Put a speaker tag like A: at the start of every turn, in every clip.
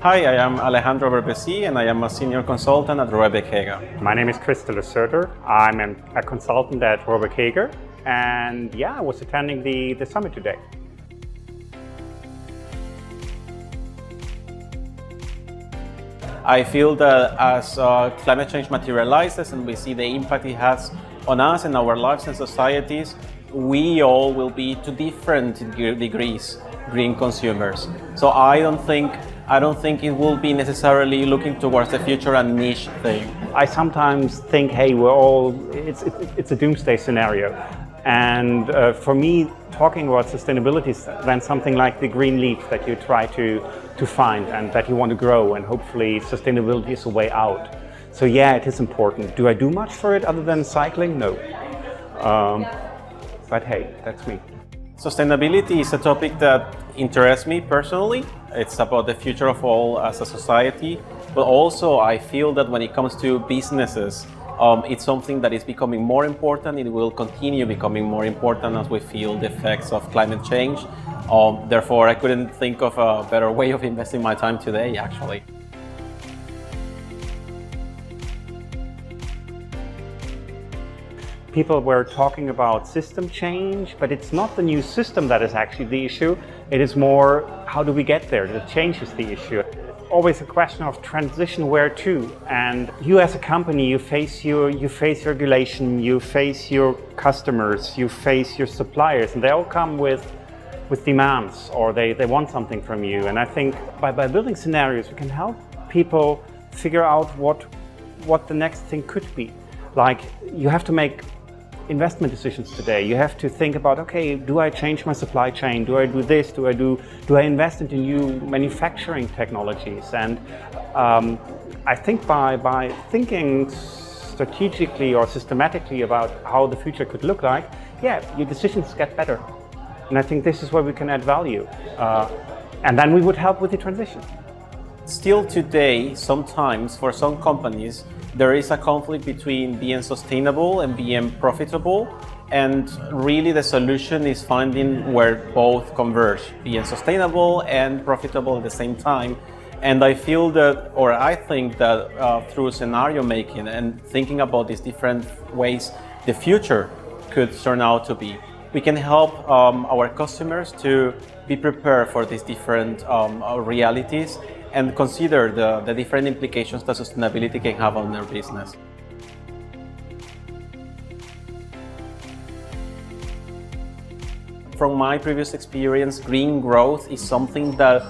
A: Hi, I am Alejandro Berbesi and I am a senior consultant at Rohrbeck Heger.
B: My name is Chris Cerda. I'm a consultant at Rohrbeck Heger, and I was attending the summit today.
A: I feel that as climate change materializes and we see the impact it has on us and our lives and societies, we all will be to different degrees green consumers. So I don't think it will be necessarily looking towards the future a niche thing.
B: I sometimes think, hey, it's a doomsday scenario. And for me, talking about sustainability is then something like the green leaf that you try to find and that you want to grow, and hopefully sustainability is a way out. So it is important. Do I do much for it other than cycling? No. But hey, that's me.
A: Sustainability is a topic that interests me personally. It's about the future of all as a society, but also I feel that when it comes to businesses, it's something that is becoming more important. It will continue becoming more important as we feel the effects of climate change. Therefore, I couldn't think of a better way of investing my time today, actually.
B: People were talking about system change, but it's not the new system that is actually the issue. It is more, how do we get there? The change is the issue. Always a question of transition where to. And you as a company, you face regulation, you face your customers, you face your suppliers, and they all come with demands, or they want something from you. And I think by building scenarios, we can help people figure out what the next thing could be. Like, you have to make investment decisions today. You have to think about, okay, do I change my supply chain? Do I do this? Do I invest into new manufacturing technologies? And I think by thinking strategically or systematically about how the future could look like, your decisions get better. And I think this is where we can add value. And then we would help with the transition.
A: Still today, sometimes for some companies, there is a conflict between being sustainable and being profitable. And really the solution is finding where both converge, being sustainable and profitable at the same time. And I think that through scenario making and thinking about these different ways the future could turn out to be, we can help our customers to be prepared for these different realities and consider the different implications that sustainability can have on their business. From my previous experience, green growth is something that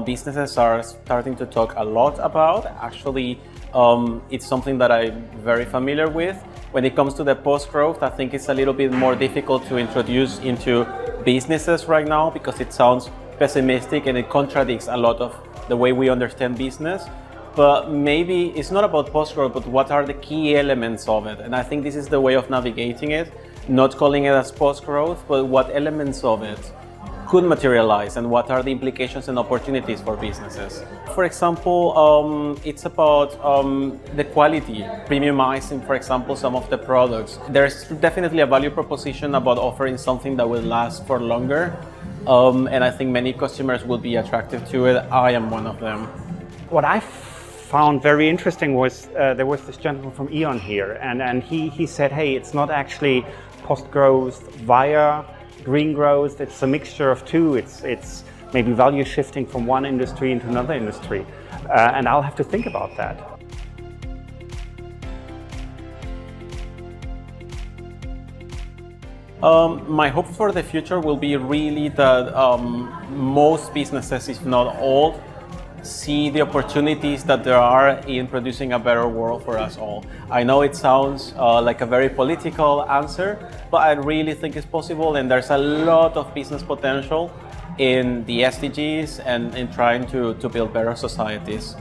A: businesses are starting to talk a lot about. Actually, it's something that I'm very familiar with. When it comes to the post-growth, I think it's a little bit more difficult to introduce into businesses right now because it sounds pessimistic and it contradicts a lot of the way we understand business. But maybe it's not about post-growth, but what are the key elements of it? And I think this is the way of navigating it, not calling it as post-growth, but what elements of it could materialize and what are the implications and opportunities for businesses. For example, it's about the quality, premiumizing, for example, some of the products. There's definitely a value proposition about offering something that will last for longer. And I think many customers will be attracted to it. I am one of them.
B: What I found very interesting was there was this gentleman from E.ON here, and he said, hey, it's not actually post-growth via green growth, it's a mixture of two. It's maybe value shifting from one industry into another industry. And I'll have to think about that.
A: My hope for the future will be really that most businesses, if not all, see the opportunities that there are in producing a better world for us all. I know it sounds like a very political answer, but I really think it's possible, and there's a lot of business potential in the SDGs and in trying to build better societies.